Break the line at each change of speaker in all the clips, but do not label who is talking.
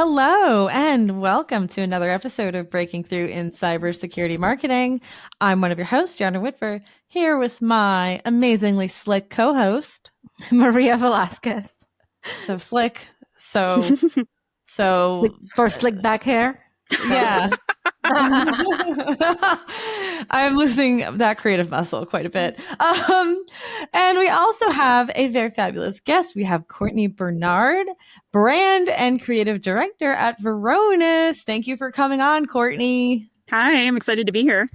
Hello, and welcome to another episode of Breaking Through in Cybersecurity Marketing. I'm one of your hosts, Jana Whitver, here with my amazingly slick co-host,
Maria Velasquez.
So slick, so
For slick back hair.
yeah. I'm losing that creative muscle quite a bit. And we also have a very fabulous guest. We have Courtney Bernard, brand and creative director at Varonis. Thank you for coming on, Courtney.
Hi, I'm excited to be here.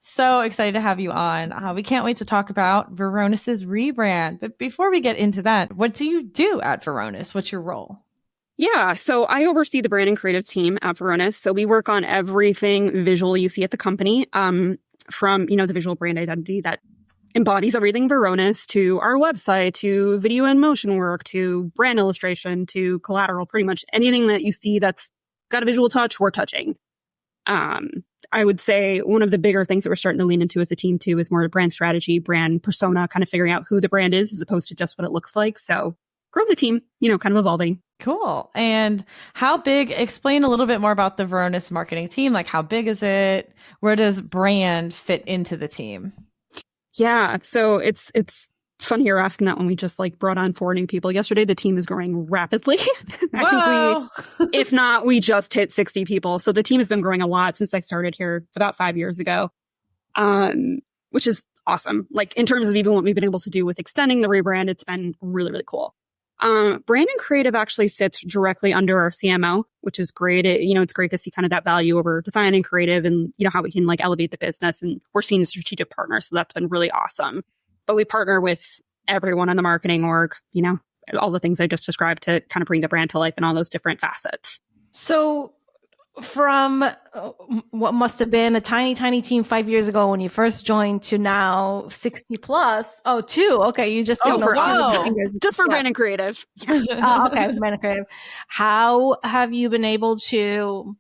So excited to have you on. We can't wait to talk about Varonis's rebrand. But before we get into that, what do you do at Varonis? What's your role?
Yeah, so I oversee the brand and creative team at Varonis. So we work on everything visual you see at the company, from, the visual brand identity that embodies everything Varonis, to our website, to video and motion work, to brand illustration, to collateral. Pretty much anything that you see that's got a visual touch, we're touching. I would say one of the bigger things that we're starting to lean into as a team too is more brand strategy, brand persona, kind of figuring out who the brand is as opposed to just what it looks like. So growing the team, kind of evolving.
Cool. And how big, explain a little bit more about the Varonis marketing team. Like, how big is it? Where does brand fit into the team?
Yeah. So it's funny you're asking that when we just brought on 4 new people yesterday. The team is growing rapidly. I think if not, we just hit 60 people. So the team has been growing a lot since I started here about 5 years ago, which is awesome. In terms of even what we've been able to do with extending the rebrand, it's been really, really cool. Brand and creative actually sits directly under our CMO, which is great. It's great to see kind of that value over design and creative and, how we can elevate the business, and we're seen as strategic partners. So that's been really awesome. But we partner with everyone on the marketing org, all the things I just described to kind of bring the brand to life in all those different facets.
So from what must have been a tiny, tiny team 5 years ago when you first joined to now 60 plus. Oh, 2. Okay. You just
just for brand and creative.
Okay. Brand and creative. How have you been able to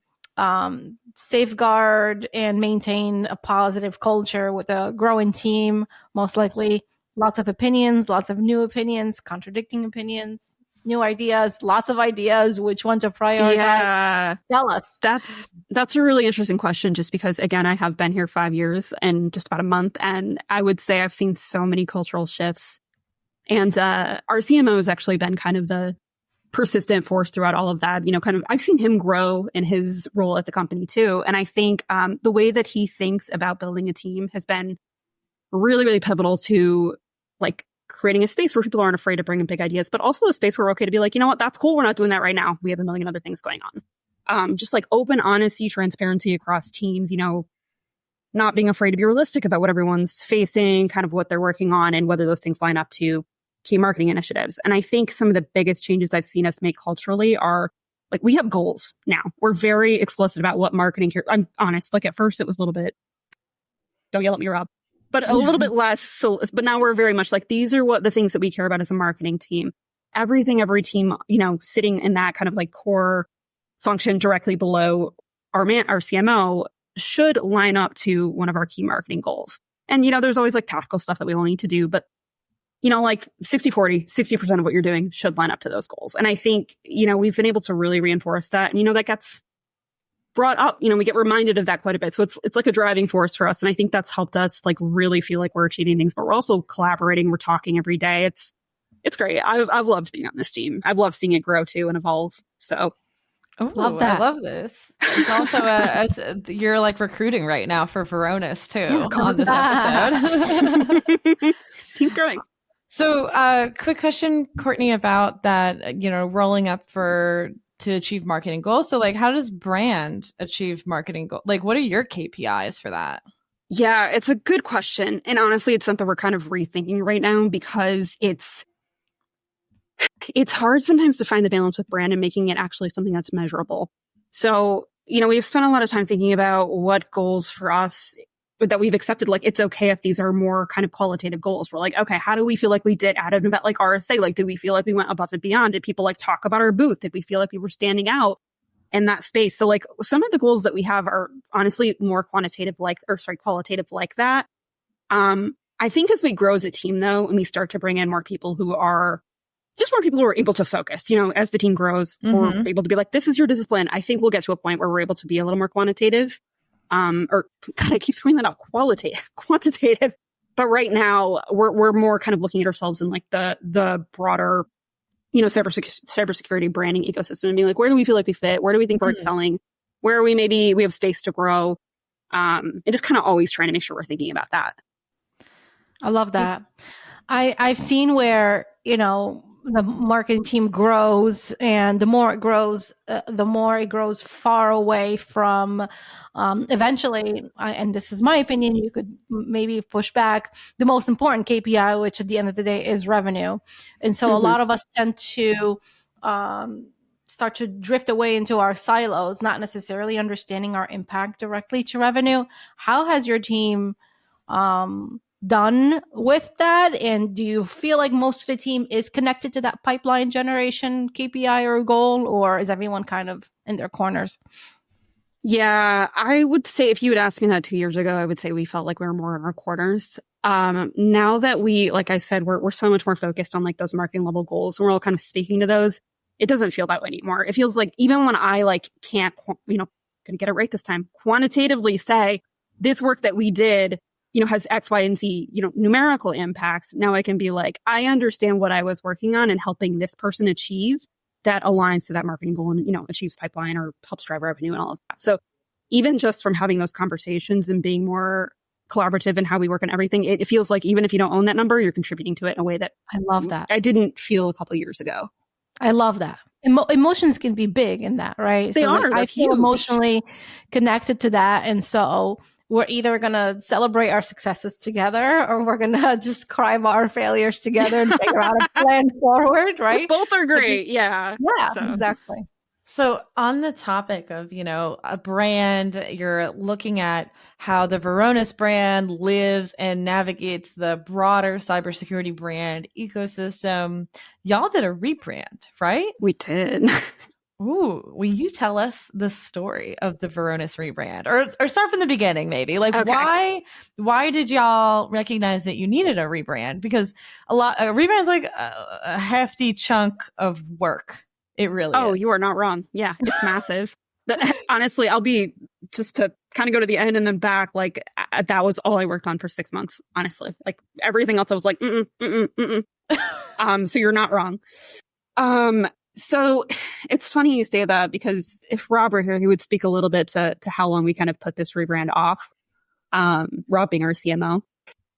safeguard and maintain a positive culture with a growing team? Most likely lots of opinions, lots of new opinions, contradicting opinions, new ideas, lots of ideas, which one to prioritize?
Yeah.
Tell us.
That's a really interesting question, just because, again, I have been here 5 years and just about a month. And I would say I've seen so many cultural shifts. And our CMO has actually been kind of the persistent force throughout all of that. I've seen him grow in his role at the company too. And I think the way that he thinks about building a team has been really, really pivotal to creating a space where people aren't afraid to bring in big ideas, but also a space where we're okay to be you know what, that's cool. We're not doing that right now. We have a million other things going on. Just open honesty, transparency across teams, not being afraid to be realistic about what everyone's facing, kind of what they're working on, and whether those things line up to key marketing initiatives. And I think some of the biggest changes I've seen us make culturally are we have goals now. We're very explicit about what marketing here. I'm honest. At first it was a little bit, don't yell at me, Rob, but a little bit less. So, but now we're very much these are what the things that we care about as a marketing team. Every team, sitting in that kind of core function directly below our CMO should line up to one of our key marketing goals. And, there's always tactical stuff that we all need to do, but 60-40, 60% of what you're doing should line up to those goals. And I think, we've been able to really reinforce that. And, that gets brought up, we get reminded of that quite a bit. So it's like a driving force for us. And I think that's helped us really feel like we're achieving things, but we're also collaborating. We're talking every day. It's great. I've loved being on this team. I've loved seeing it grow too and evolve. So.
Oh,
love that.
I love this. It's also you're recruiting right now for Varonis too on this episode.
Keep growing.
So, quick question, Courtney, about that, rolling up to achieve marketing goals. So how does brand achieve marketing goals? What are your KPIs for that?
Yeah, it's a good question. And honestly, it's something we're kind of rethinking right now, because it's hard sometimes to find the balance with brand and making it actually something that's measurable. So, we've spent a lot of time thinking about what goals for us that we've accepted. It's okay if these are more kind of qualitative goals. We're okay, how do we feel we did at an event like RSA? Did we feel we went above and beyond? Did people talk about our booth? Did we feel we were standing out in that space? So some of the goals that we have are honestly more qualitative like that. I think as we grow as a team though, and we start to bring in more people who are just more people who are able to focus, as the team grows, we're able to be like, this is your discipline. I think we'll get to a point where we're able to be a little more quantitative. Or God, I keep screaming that out, quantitative. But right now we're more kind of looking at ourselves in like the broader, cybersecurity branding ecosystem and being like, where do we feel like we fit? Where do we think we're excelling? Where are we maybe we have space to grow? And just kind of always trying to make sure we're thinking about that.
I love that. I've seen where, the marketing team grows, and the more it grows far away from eventually, and this is my opinion, you could maybe push back, the most important KPI, which at the end of the day is revenue. And so a lot of us tend to start to drift away into our silos, not necessarily understanding our impact directly to revenue. How has your team done with that? And do you feel like most of the team is connected to that pipeline generation KPI or goal, or is everyone kind of in their corners?
Yeah, I would say if you had asked me that 2 years ago, I would say we felt like we were more in our corners. Now that we, like I said, we're so much more focused on like those marketing level goals, and we're all kind of speaking to those. It doesn't feel that way anymore. It feels like even when I like can't, gonna get it right this time, quantitatively say this work that we did, has X, Y, and Z, numerical impacts. Now I can be like, I understand what I was working on and helping this person achieve that aligns to that marketing goal and, achieves pipeline or helps drive revenue and all of that. So even just from having those conversations and being more collaborative in how we work on everything, it feels like even if you don't own that number, you're contributing to it in a way that
I love that.
I didn't feel a couple of years ago.
I love that. Emotions can be big in that, right?
They are.
I feel
huge.
Emotionally connected to that. And so we're either going to celebrate our successes together, or we're going to just cry about our failures together and figure out a plan forward, right?
Both are great. Yeah.
Yeah, exactly.
So on the topic of, a brand, you're looking at how the Varonis brand lives and navigates the broader cybersecurity brand ecosystem. Y'all did a rebrand, right?
We did.
Ooh, will you tell us the story of the Varonis rebrand, or start from the beginning, maybe? Like,
okay.
why did y'all recognize that you needed a rebrand? Because a rebrand is like a hefty chunk of work. It really is.
Oh, you are not wrong. Yeah, it's massive. Honestly, I'll be just to kind of go to the end and then back. Like that was all I worked on for 6 months. Honestly, like everything else, I was like, so you're not wrong. So it's funny you say that, because if Rob were here, he would speak a little bit to how long we kind of put this rebrand off. Rob being our CMO.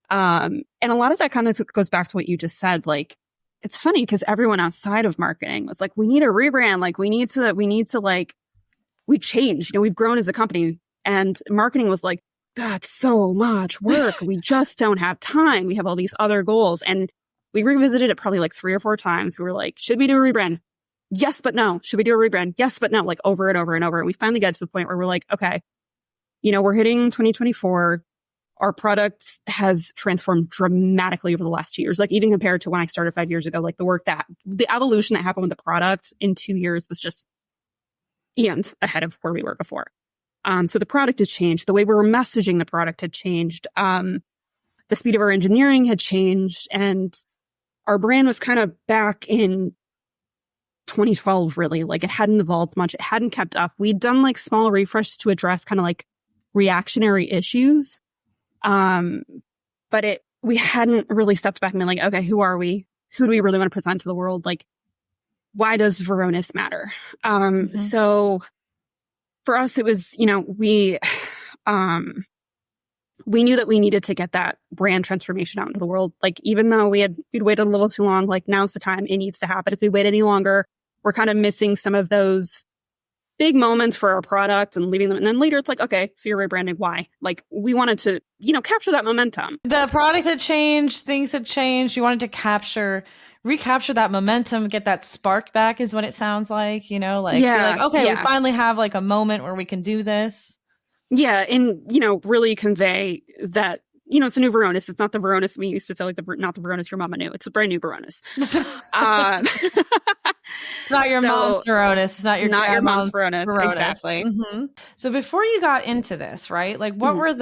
And a lot of that kind of goes back to what you just said. Like, it's funny because everyone outside of marketing was like, we need a rebrand. Like we need to like, we changed, we've grown as a company, and marketing was like, that's so much work. We just don't have time. We have all these other goals. And we revisited it probably like 3 or 4 times. We were like, should we do a rebrand? Yes, but no. Should we do a rebrand? Yes, but no, like over and over and over. And we finally got to the point where we're like, okay, we're hitting 2024. Our product has transformed dramatically over the last 2 years. Like even compared to when I started 5 years ago, like the evolution that happened with the product in 2 years was just eons ahead of where we were before. So the product has changed. The way we were messaging the product had changed. The speed of our engineering had changed, and our brand was kind of back in 2012, really. Like it hadn't evolved much. It hadn't kept up. We'd done like small refreshes to address kind of like reactionary issues. But we hadn't really stepped back and been like, okay, who are we? Who do we really want to present to the world? Like, why does Varonis matter? So for us, it was, we knew that we needed to get that brand transformation out into the world. Like, even though we'd waited a little too long, like now's the time, it needs to happen. If we wait any longer, we're kind of missing some of those big moments for our product and leaving them. And then later it's like, okay, so you're rebranding. Why? Like we wanted to, capture that momentum.
The product had changed. Things had changed. You wanted to recapture that momentum, get that spark back is what it sounds like, you're like, okay, we finally have like a moment where we can do this.
Yeah. And, really convey that, it's a new Varonis. It's not the Varonis we used to say, like not the Varonis your mama knew. It's a brand new Varonis.
Not your mom's Varonis. It's not your
mom's Varonis. Exactly.
Mm-hmm. So before you got into this, right? Like what were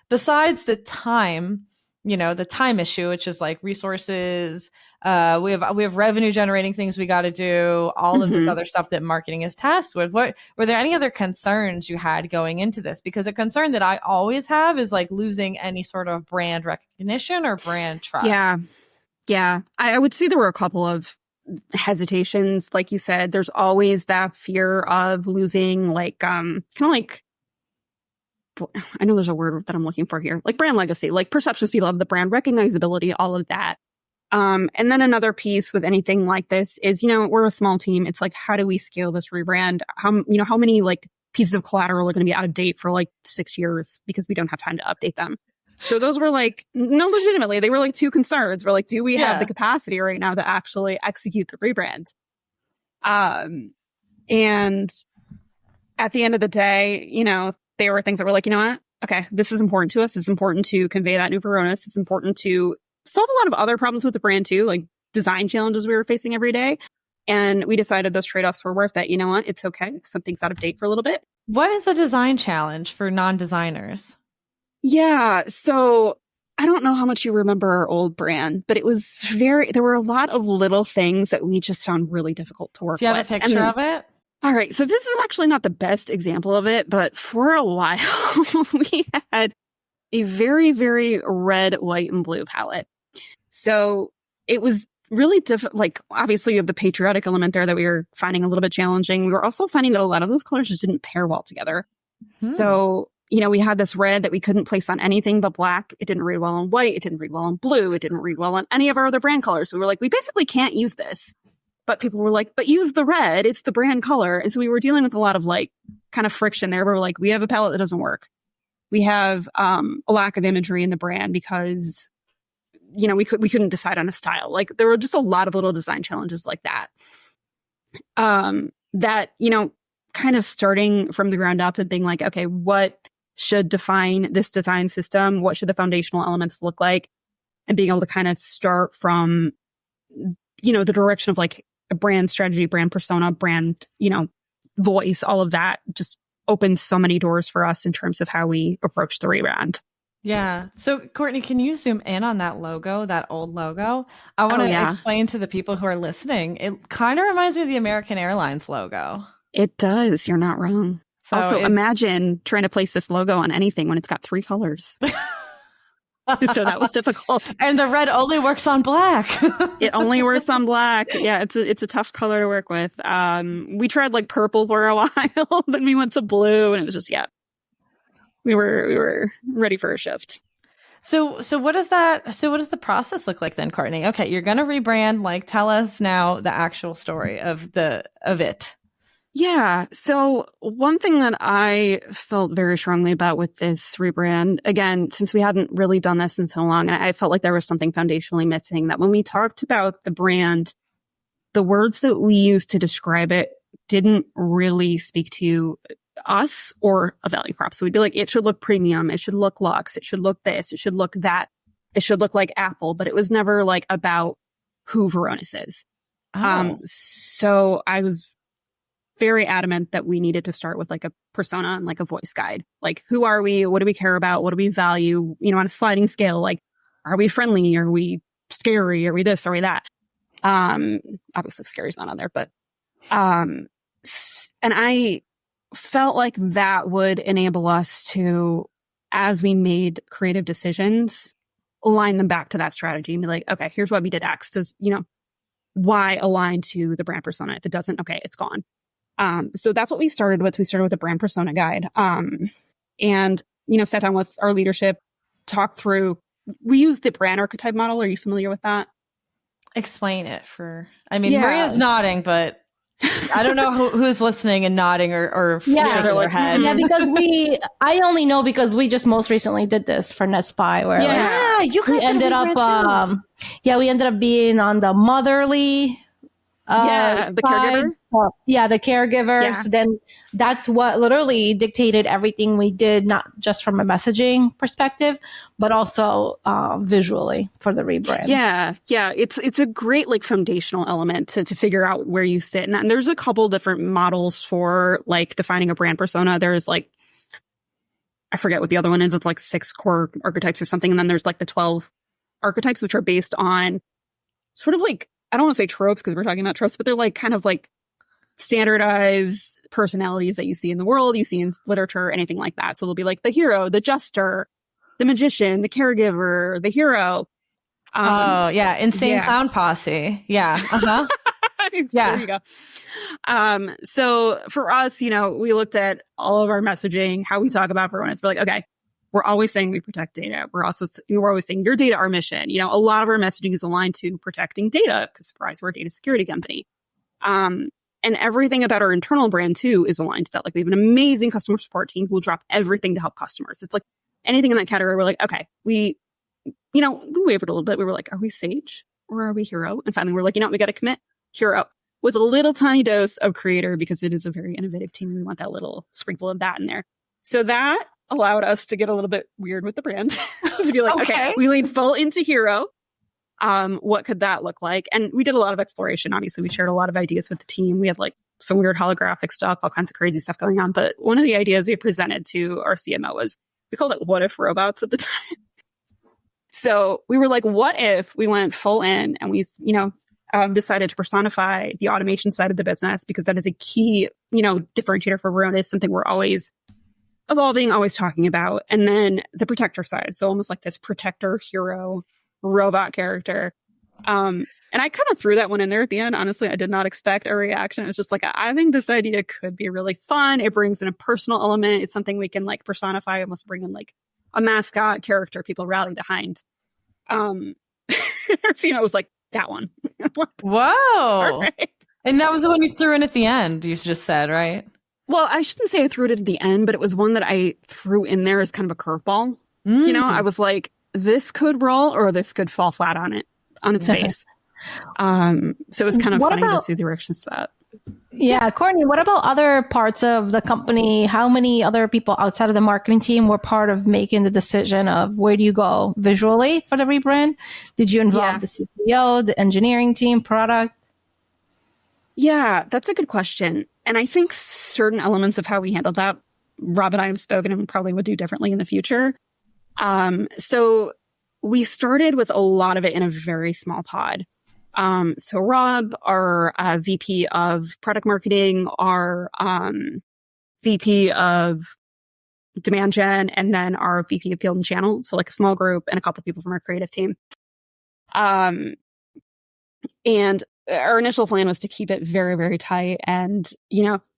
besides the time the time issue, which is like resources. We have revenue generating things we got to do, all of this other stuff that marketing is tasked with. What were there any other concerns you had going into this? Because a concern that I always have is like losing any sort of brand recognition or brand trust.
Yeah. I would say there were a couple of hesitations. Like you said, there's always that fear of losing, like, kind of like, I know there's a word that I'm looking for here, like brand legacy, like perceptions people have, the brand recognizability, all of that. And then another piece with anything like this is, we're a small team. It's like, how do we scale this rebrand? How many like pieces of collateral are going to be out of date for like 6 years because we don't have time to update them? So those were like, no, legitimately, they were like two concerns. We're like, do we have the capacity right now to actually execute the rebrand? And at the end of the day, they were things that were like, you know what? Okay, this is important to us. It's important to convey that new Varonis. It's important to solve a lot of other problems with the brand too, like design challenges we were facing every day. And we decided those trade-offs were worth it. You know what? It's okay if something's out of date for a little bit.
What is a design challenge for non-designers?
Yeah, so I don't know how much you remember our old brand, but it was there were a lot of little things that we just found really difficult to work with.
Do you have a picture of it?
All right. So this is actually not the best example of it, but for a while we had a very, very red, white, and blue palette. So it was really difficult. Like, obviously you have the patriotic element there that we were finding a little bit challenging. We were also finding that a lot of those colors just didn't pair well together. So, we had this red that we couldn't place on anything but black. It didn't read well on white. It didn't read well on blue. It didn't read well on any of our other brand colors. So we were like, we basically can't use this. But people were like, but use the red. It's the brand color. And so we were dealing with a lot of like kind of friction there. We're like, we have a palette that doesn't work. We have a lack of imagery in the brand because, we couldn't decide on a style. Like there were just a lot of little design challenges like that. Kind of starting from the ground up and being like, okay, what should define this design system? What should the foundational elements look like? And being able to kind of start from, the direction of like a brand strategy, brand persona, brand, voice, all of that just opens so many doors for us in terms of how we approach the rebrand.
Yeah. So Courtney, can you zoom in on that logo, that old logo? I want to explain to the people who are listening. It kind of reminds me of the American Airlines logo.
It does. You're not wrong. So also, imagine trying to place this logo on anything when it's got 3 colors. So that was difficult.
And the red only works on black.
It only works on black. Yeah, it's a tough color to work with. We tried like purple for a while, then we went to blue, and it was just we were ready for a shift.
So what does the process look like then, Courtney? Okay, you're gonna rebrand. Like, tell us now the actual story of it.
Yeah. So one thing that I felt very strongly about with this rebrand, again, since we hadn't really done this in so long, and I felt like there was something foundationally missing, that when we talked about the brand, the words that we used to describe it didn't really speak to us or a value prop. So we'd be like, it should look premium. It should look luxe. It should look this. It should look that. It should look like Apple, but it was never like about who Varonis is. So I was very adamant that we needed to start with like a persona and like a voice guide. Like, who are we? What do we care about? What do we value? On a sliding scale, like, are we friendly? Are we scary? Are we this? Are we that? Obviously scary's not on there, but, and I felt like that would enable us to, as we made creative decisions, align them back to that strategy and be like, okay, here's why we did X. Does, Y align to the brand persona? If it doesn't, okay, it's gone. So that's what we started with. We started with a brand persona guide. And, sat down with our leadership, talked through, we use the brand archetype model. Are you familiar with that?
Explain it Maria's nodding, but I don't know who's listening and nodding or shaking their head.
Yeah, because I only know because we just most recently did this for NetSpy where
you guys
we ended up, we ended up being on the motherly
the caregiver.
The caregiver.
Yeah.
So then that's what literally dictated everything we did, not just from a messaging perspective, but also visually for the rebrand.
Yeah. It's a great like foundational element to figure out where you sit. And there's a couple different models for like defining a brand persona. There's like I forget what the other one is. It's like 6 core archetypes or something. And then there's like the 12 archetypes, which are based on sort of like, I don't want to say tropes because we're talking about tropes, but they're like kind of like standardized personalities that you see in the world, you see in literature, anything like that. So they'll be like the hero, the jester, the magician, the caregiver, the hero.
Oh, yeah. Insane Clown Posse. Yeah. Uh-huh.
There you go. So for us, we looked at all of our messaging, how we talk about Varonis. We're like, okay, we're always saying we protect data. We're always saying your data, our mission. A lot of our messaging is aligned to protecting data because, surprise, we're a data security company. And everything about our internal brand too is aligned to that. Like we have an amazing customer support team who will drop everything to help customers. It's like anything in that category. We're like, okay, we wavered a little bit. We were like, are we Sage or are we Hero? And finally we're like, we got to commit Hero with a little tiny dose of creator because it is a very innovative team. We want that little sprinkle of that in there. So that allowed us to get a little bit weird with the brand to be like, okay, we lean full into Hero. What could that look like? And we did a lot of exploration. Obviously, we shared a lot of ideas with the team. We had like some weird holographic stuff, all kinds of crazy stuff going on. But one of the ideas we presented to our CMO was, we called it what if robots at the time. So we were like, what if we went full in and we, decided to personify the automation side of the business because that is a key, differentiator for Varonis, something we're always evolving, always talking about. And then the protector side. So almost like this protector hero robot character. And I kind of threw that one in there at the end. Honestly, I did not expect a reaction. It was just like, I think this idea could be really fun. It brings in a personal element. It's something we can like personify, almost bring in like a mascot character people rally behind. It was like that one.
Whoa.
Right.
And that was the one you threw in at the end, you just said, right?
Well, I shouldn't say I threw it at the end, but it was one that I threw in there as kind of a curveball. I was like, this could roll or this could fall flat on its face. So it was kind of funny to see the reactions to that.
Yeah, Courtney, what about other parts of the company? How many other people outside of the marketing team were part of making the decision of where do you go visually for the rebrand? Did you involve the CPO, the engineering team, product?
Yeah, that's a good question. And I think certain elements of how we handled that, Rob and I have spoken and probably would do differently in the future. So we started with a lot of it in a very small pod. So Rob, our VP of product marketing, our VP of demand gen, and then our VP of field and channel. So like a small group and a couple people from our creative team. And our initial plan was to keep it very, very tight and,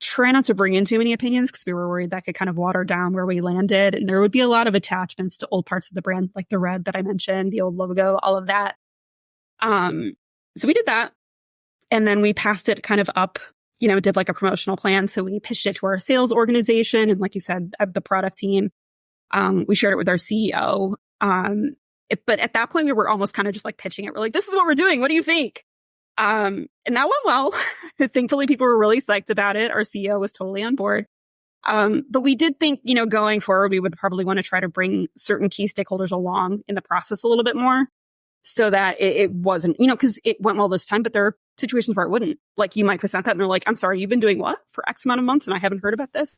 try not to bring in too many opinions because we were worried that could kind of water down where we landed. And there would be a lot of attachments to old parts of the brand, like the red that I mentioned, the old logo, all of that. So we did that. And then we passed it kind of up, did like a promotional plan. So we pitched it to our sales organization. And like you said, the product team, we shared it with our CEO. But at that point, we were almost kind of just like pitching it. We're like, this is what we're doing. What do you think? And that went well. Thankfully, people were really psyched about it. Our CEO was totally on board. But we did think, going forward, we would probably want to try to bring certain key stakeholders along in the process a little bit more so that it wasn't, because it went well this time, but there are situations where it wouldn't. Like you might present that and they're like, I'm sorry, you've been doing what for X amount of months and I haven't heard about this.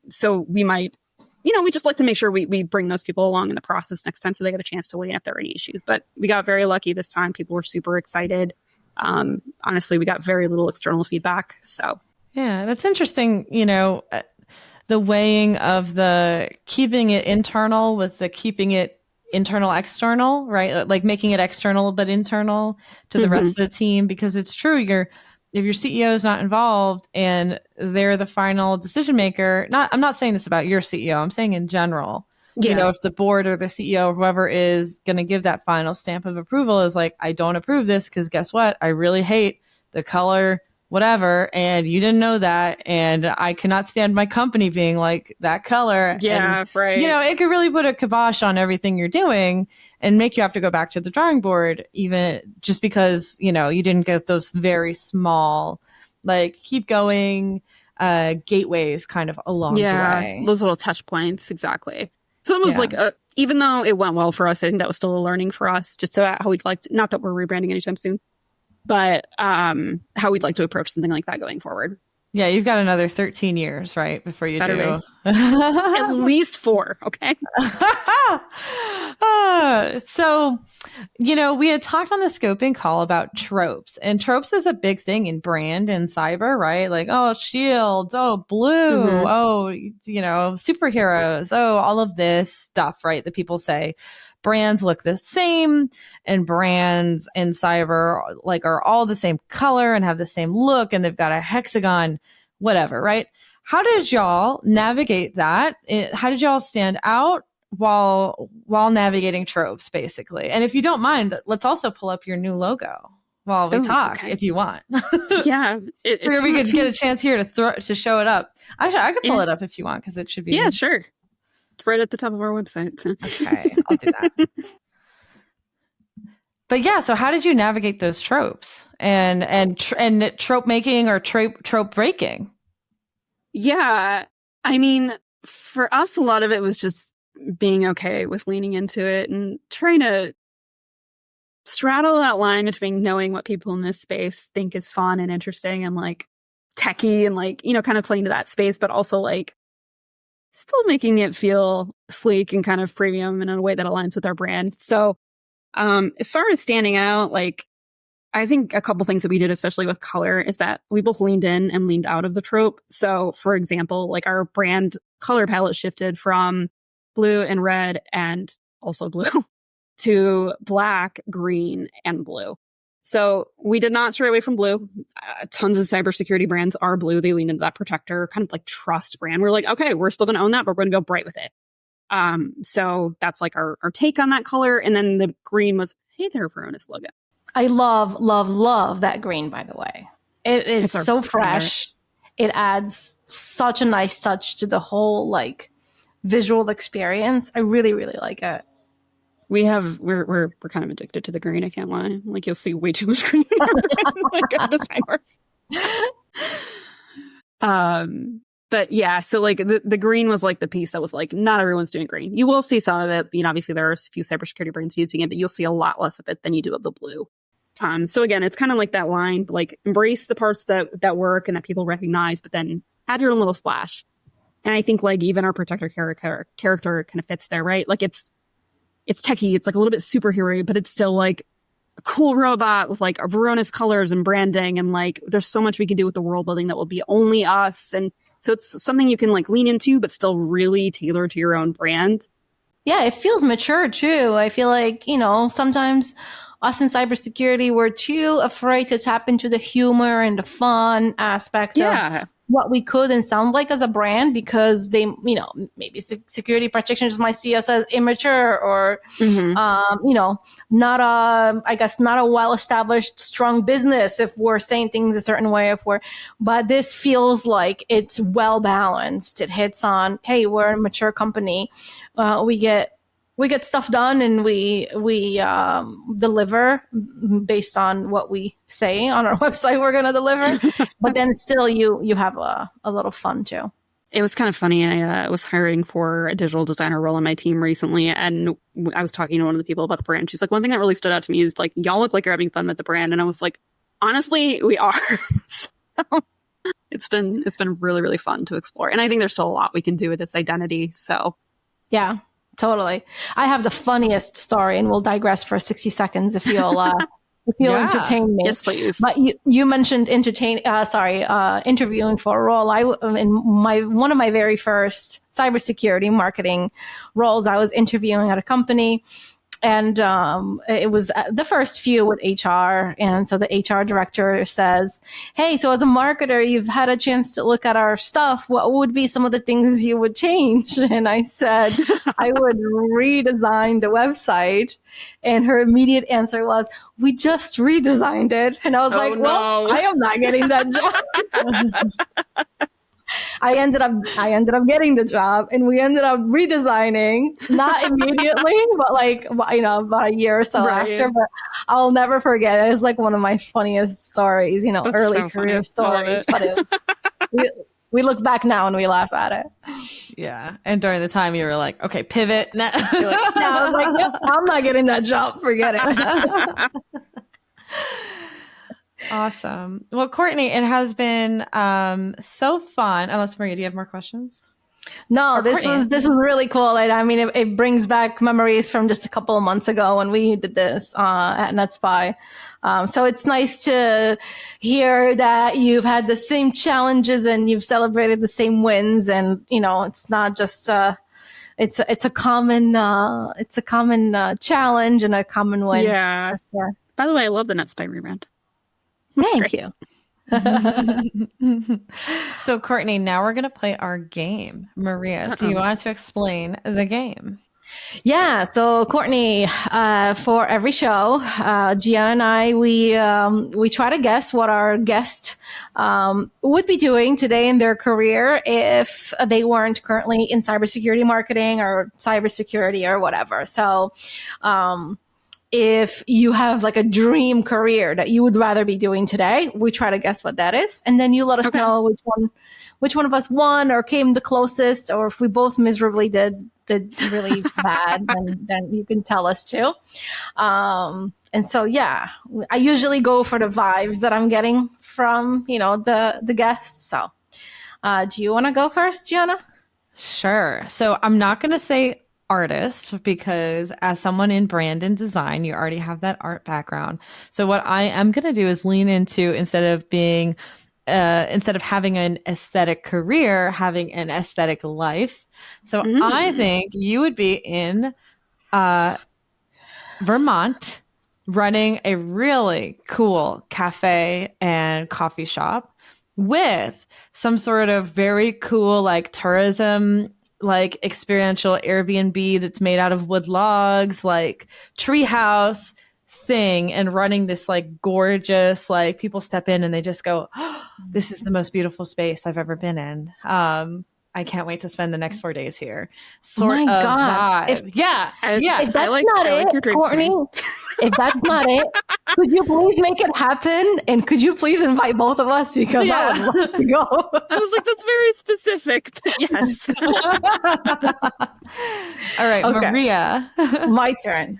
So we might, we just like to make sure we bring those people along in the process next time so they get a chance to weigh in if there are any issues. But we got very lucky this time. People were super excited. Honestly, we got very little external feedback. So
yeah, that's interesting. The weighing of the keeping it internal with the keeping it internal, external, right? Like making it external, but internal to the rest of the team, because it's true. If your CEO is not involved and they're the final decision maker, I'm not saying this about your CEO, I'm saying in general, if the board or the CEO or whoever is going to give that final stamp of approval is like, I don't approve this because guess what? I really hate the color, whatever. And you didn't know that. And I cannot stand my company being like that color.
Yeah,
and,
right.
It could really put a kibosh on everything you're doing and make you have to go back to the drawing board, even just because, you didn't get those very small, like keep going gateways kind of along the way.
Those little touch points. Exactly. So it was like, even though it went well for us, I think that was still a learning for us, just about how we'd like to, not that we're rebranding anytime soon, but how we'd like to approach something like that going forward.
Yeah, you've got another 13 years, right, before you
Better
do.
At least 4, okay?
So, we had talked on the scoping call about tropes, and tropes is a big thing in brand and cyber, right? Like, oh, shields, oh, blue, oh, superheroes, oh, all of this stuff, right? That people say brands look the same, and brands in cyber are all the same color and have the same look, and they've got a hexagon, whatever, right? How did y'all navigate that? How did y'all stand out while navigating tropes, basically? And if you don't mind, let's also pull up your new logo while we talk,
okay.
if you want.
Yeah,
we could get a chance here to show it up. Actually, I could pull it up if you want, because it should be.
Yeah, sure. It's right at the top of our website.
Okay, I'll do that. But yeah, so how did you navigate those tropes and trope making or trope breaking?
Yeah, I mean, for us, a lot of it was just being okay with leaning into it and trying to straddle that line between knowing what people in this space think is fun and interesting and techie and kind of playing to that space, but also still making it feel sleek and kind of premium in a way that aligns with our brand. So, as far as standing out, I think a couple things that we did, especially with color, is that we both leaned in and leaned out of the trope. So, for example, our brand color palette shifted from blue and red and also blue to black, green, and blue. So we did not stray away from blue. Tons of cybersecurity brands are blue. They lean into that protector, kind of trust brand. We're okay, we're still going to own that, but we're going to go bright with it. So that's our take on that color. And then the green was, hey there, Varonis logo.
I love, love, love that green, by the way. It is so fresh. It adds such a nice touch to the whole visual experience. I really, really like it.
We're kind of addicted to the green. I can't lie. You'll see way too much green in our brand, on the sidebar. But yeah, so the green was the piece that was not everyone's doing green. You will see some of it. Obviously there are a few cybersecurity brands using it, but you'll see a lot less of it than you do of the blue. So again, it's kind of that line, embrace the parts that work and that people recognize, but then add your own little splash. And I think even our protector character kind of fits there, right? It's techie. It's a little bit superhero, but it's still a cool robot with a Varonis colors and branding. And there's so much we can do with the world building that will be only us. And so it's something you can lean into, but still really tailor to your own brand.
Yeah, it feels mature too. I feel sometimes us in cybersecurity, we're too afraid to tap into the humor and the fun aspect of what we could and sound like as a brand, because they, maybe security practitioners might see us as immature or, not a well-established, strong business if we're saying things a certain way. But this feels like it's well-balanced. It hits on, hey, we're a mature company. We get stuff done and we deliver based on what we say on our website we're going to deliver. But then still you have a little fun too.
It was kind of funny. I was hiring for a digital designer role on my team recently, and I was talking to one of the people about the brand. She's one thing that really stood out to me is y'all look like you're having fun with the brand. And I was honestly, we are. So it's been really, really fun to explore. And I think there's still a lot we can do with this identity. So
yeah. Totally. I have the funniest story, and we'll digress for 60 seconds if you'll entertain me.
Yes, please.
But you mentioned interviewing for a role. In one of my very first cybersecurity marketing roles, I was interviewing at a company. And it was the first few with HR. And so the HR director says, hey, so as a marketer, you've had a chance to look at our stuff. What would be some of the things you would change? And I said, I would redesign the website. And her immediate answer was, we just redesigned it. And I was well, I am not getting that job. I ended up getting the job, and we ended up redesigning, not immediately, but about a year or so after. But I'll never forget it. It's one of my funniest stories,
That's
early
so
career
funny.
stories. But it was, we look back now and we laugh at it.
Yeah. And during the time you were okay, pivot. No,
I was nope, I'm not getting that job. Forget it.
Awesome. Well, Courtney, it has been so fun. Unless Maria, do you have more questions?
No,
Or Courtney.
this was really cool. And I mean, it brings back memories from just a couple of months ago when we did this at NetSpy. So it's nice to hear that you've had the same challenges and you've celebrated the same wins. And it's not just it's a common challenge and a common win.
Yeah. By the way, I love the NetSpy rebrand.
Thank you.
So, Courtney, now we're going to play our game. Maria, do you want to explain the game?
Yeah. So, Courtney, for every show, Gia and I, we try to guess what our guest would be doing today in their career if they weren't currently in cybersecurity marketing or cybersecurity or whatever. So, if you have like a dream career that you would rather be doing today, we try to guess what that is. And then you let us know which one of us won or came the closest, or if we both miserably did really bad, then you can tell us too. And so, yeah, I usually go for the vibes that I'm getting from, the guests. So do you want to go first, Gianna?
Sure. So I'm not going to say artist because as someone in brand and design, you already have that art background. So what I am going to do is lean into, instead of having an aesthetic career, having an aesthetic life. So I think you would be in Vermont running a really cool cafe and coffee shop with some sort of very cool like tourism, like experiential Airbnb that's made out of wood logs, like treehouse thing, and running this like gorgeous, like people step in and they just go, oh, this is the most beautiful space I've ever been in. I can't wait to spend the next 4 days here. Sort of
God.
vibe.
If that's not it, Courtney, if that's not it, could you please make it happen? And could you please invite both of us? Because I would love to go.
I was like, that's very specific. Yes.
All right, okay. Maria.
My turn.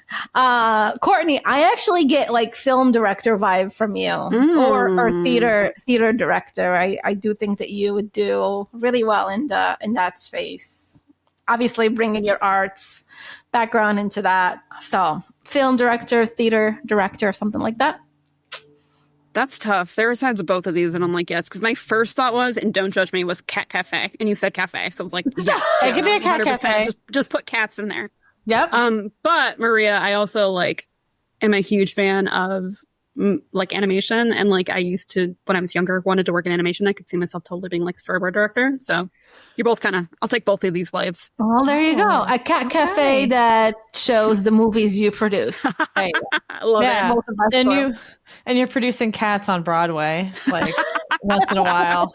Courtney, I actually get like film director vibe from you, or theater director. I do think that you would do really well in that space. Obviously, bringing your arts background into that. So, film director, theater director, something like that.
That's tough. There are sides of both of these, and I'm like, yes, because my first thought was, and don't judge me, was cat cafe, and you said cafe, so I was like, yes,
it could be a cat 100%. Cafe.
Just put cats in there.
Yep.
But Maria, I also like am a huge fan of like animation, and like I used to, when I was younger, wanted to work in animation. I could see myself totally being like storyboard director. So you're both kind of, I'll take both of these lives.
Well, there you go. A cat cafe that shows the movies you produce.
I love it.
Both of us and you're producing cats on Broadway, like once in a while.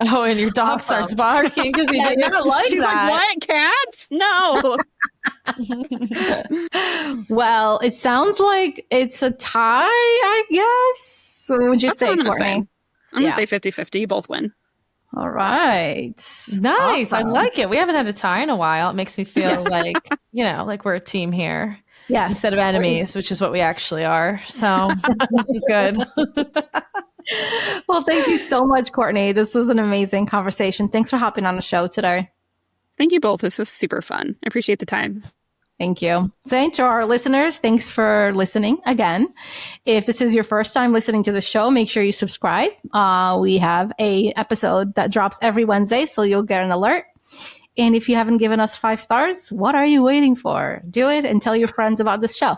Oh, and your dog starts barking because he did not like
She's
that.
She's like, what, cats? No.
Well, it sounds like it's a tie, I guess. What would you say, Courtney?
I'm going to say 50-50. You both win.
All right.
Nice. Awesome. I like it. We haven't had a tie in a while. It makes me feel like, like we're a team here.
Yes.
Instead of enemies, which is what we actually are. So this is good.
Well, thank you so much, Courtney. This was an amazing conversation. Thanks for hopping on the show today.
Thank you both. This was super fun. I appreciate the time.
Thank you. Thanks to our listeners. Thanks for listening again. If this is your first time listening to the show, make sure you subscribe. We have an episode that drops every Wednesday, so you'll get an alert. And if you haven't given us 5 stars, what are you waiting for? Do it and tell your friends about this show.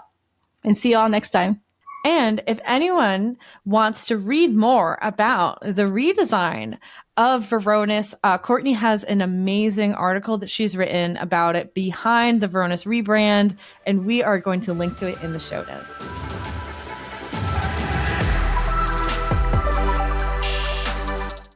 And see you all next time.
And if anyone wants to read more about the redesign of Varonis, Courtney has an amazing article that she's written about it behind the Varonis rebrand, and we are going to link to it in the show notes.